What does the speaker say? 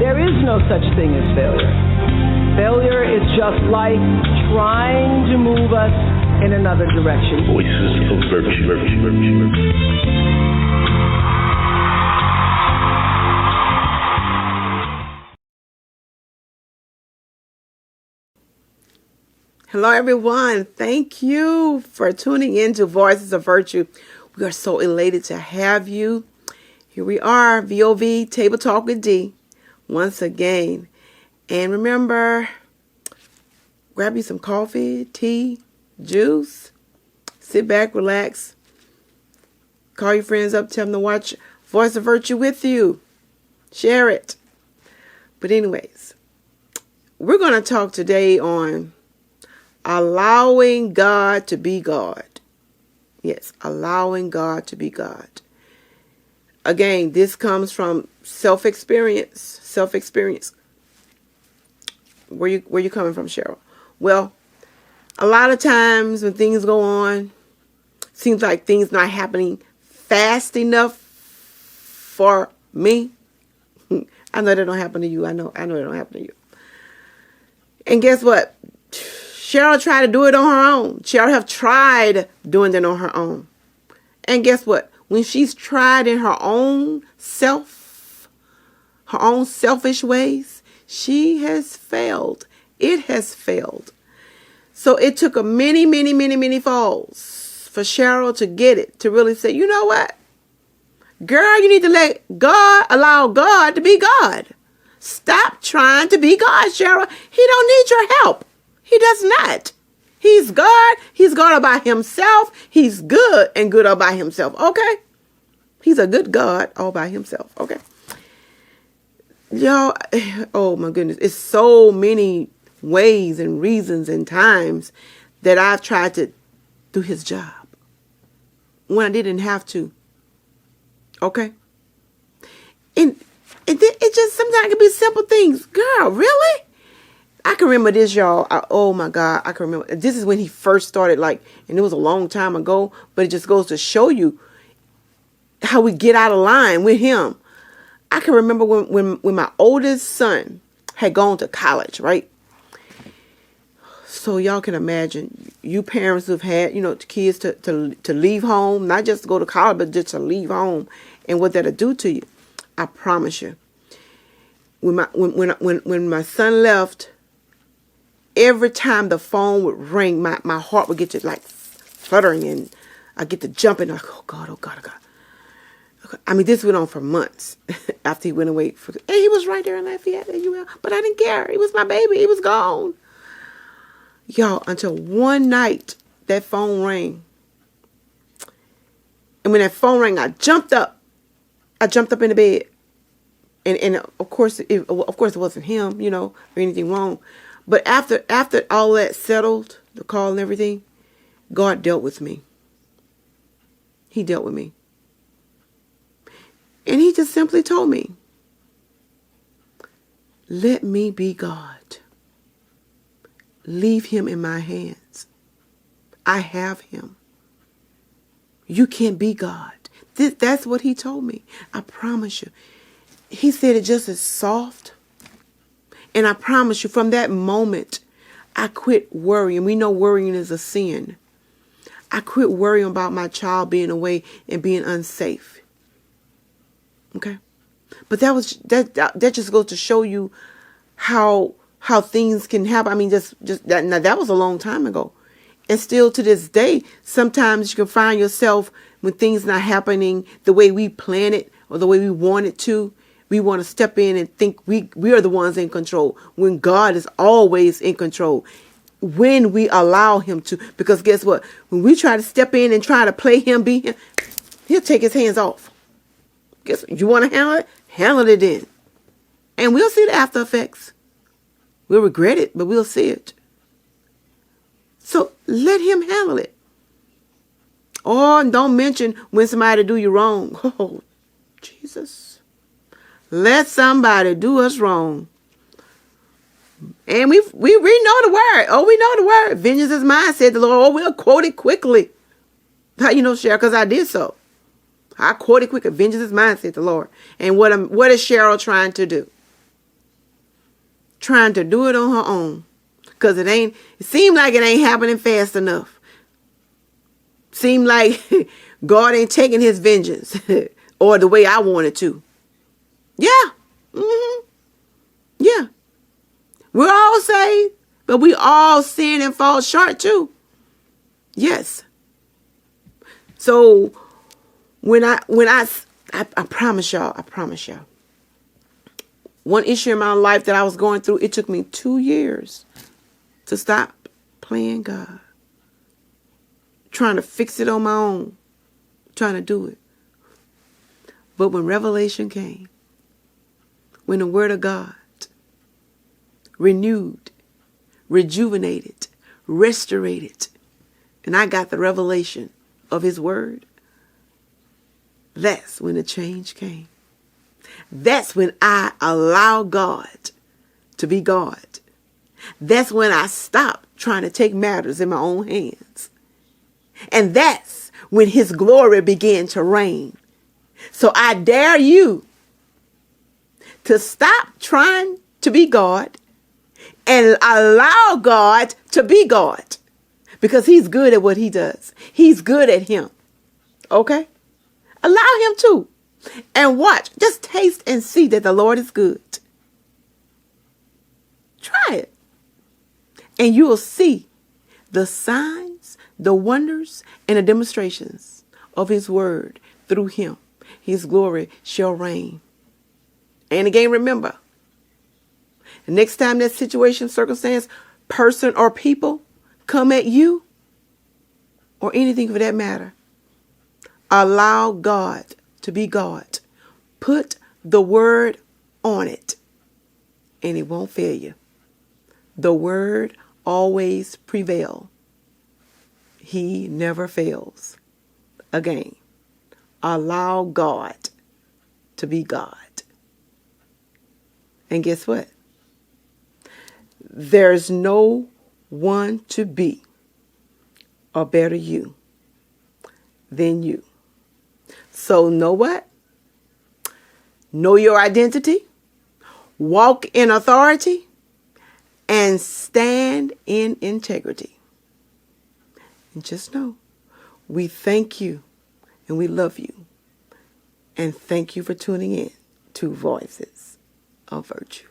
There is no such thing as failure. Failure is just life trying to move us in another direction. Voices of Virtue. Hello, everyone. Thank you for tuning in to Voices of Virtue. We are so elated to have you. Here we are, VOV, Table Talk with D, once again. And remember, grab you some coffee, tea, juice, sit back, relax, call your friends up, tell them to watch Voice of Virtue with you. Share it. But anyways, we're going to talk today on allowing God to be God. Yes, allowing God to be God. Again, this comes from self-experience. Where you coming from, Cheryl? Well, a lot of times when things go on, seems like things not happening fast enough for me. I know that don't happen to you. I know it don't happen to you. And guess what? Cheryl tried to do it on her own. Cheryl have tried doing it on her own. And guess what? When she's tried in her own selfish ways, she has failed. It has failed. So it took a many falls for Cheryl to get it, to really say, you know what? Girl, you need to allow God to be God. Stop trying to be God, Cheryl. He don't need your help. He does not. He's God. He's God all by himself. He's good and good all by himself. Okay? He's a good God all by himself. Okay? Y'all, oh my goodness. It's so many ways and reasons and times that I've tried to do his job when I didn't have to. Okay? And it just sometimes it can be simple things. Girl, really? I can remember this, y'all. Oh my God, I can remember. This is when he first started, and it was a long time ago, but it just goes to show you how we get out of line with him. I can remember when my oldest son had gone to college, right? So y'all can imagine, you parents who've had, kids to leave home, not just to go to college, but just to leave home, and what that'll do to you. I promise you. When my son left, every time the phone would ring, my heart would get to fluttering, and I get to jumping. Like, oh God. I mean, this went on for months after he went away. And he was right there in Lafayette, but I didn't care. He was my baby. He was gone. Y'all, until one night that phone rang. And when that phone rang, I jumped up. in the bed. And of course it wasn't him, or anything wrong. But after all that settled, the call and everything, God dealt with me. He dealt with me. And he just simply told me, let me be God. Leave him in my hands. I have him. You can't be God. That's what he told me. I promise you. He said it just as soft. And I promise you, from that moment, I quit worrying. We know worrying is a sin. I quit worrying about my child being away and being unsafe. Okay? But that just goes to show you how things can happen. I mean, just that. Now, that was a long time ago. And still to this day, sometimes you can find yourself when things not happening the way we plan it or the way we want it to. We want to step in and think we are the ones in control, when God is always in control. When we allow him to, because guess what? When we try to step in and try to play him, be him, he'll take his hands off. Guess what? You want to handle it? Handle it then. And we'll see the after effects. We'll regret it, but we'll see it. So let him handle it. Oh, and don't mention when somebody do you wrong. Oh, Jesus. Let somebody do us wrong. And we know the word. Oh, we know the word. Vengeance is mine, said the Lord. Oh, we'll quote it quickly. How you know, Cheryl? Because I did so. I quote it quickly. Vengeance is mine, said the Lord. And what is Cheryl trying to do? trying to do it on her own. Because it seemed like it ain't happening fast enough. Seemed like God ain't taking his vengeance or the way I wanted to. Yeah. Yeah. We're all saved, but we all sin and fall short too. Yes. So when I promise y'all, one issue in my life that I was going through, it took me 2 years to stop playing God. Trying to fix it on my own. Trying to do it. But when revelation came, when the word of God renewed, rejuvenated, restorated, and I got the revelation of his word, that's when the change came. That's when I allow God to be God. That's when I stopped trying to take matters in my own hands. And that's when his glory began to reign. So I dare you to stop trying to be God and allow God to be God. Because he's good at what he does. He's good at him. Okay? Allow him to. And watch. Just taste and see that the Lord is good. Try it. And you will see the signs, the wonders, and the demonstrations of his word through him. His glory shall reign. And again, remember, the next time that situation, circumstance, person, or people come at you, or anything for that matter, allow God to be God. Put the word on it, and it won't fail you. The word always prevails. He never fails. Again, allow God to be God. And guess what? There's no one to be a better you than you. So know what? Know your identity, walk in authority, and stand in integrity. And just know, we thank you and we love you. And thank you for tuning in to Voices of Virtue.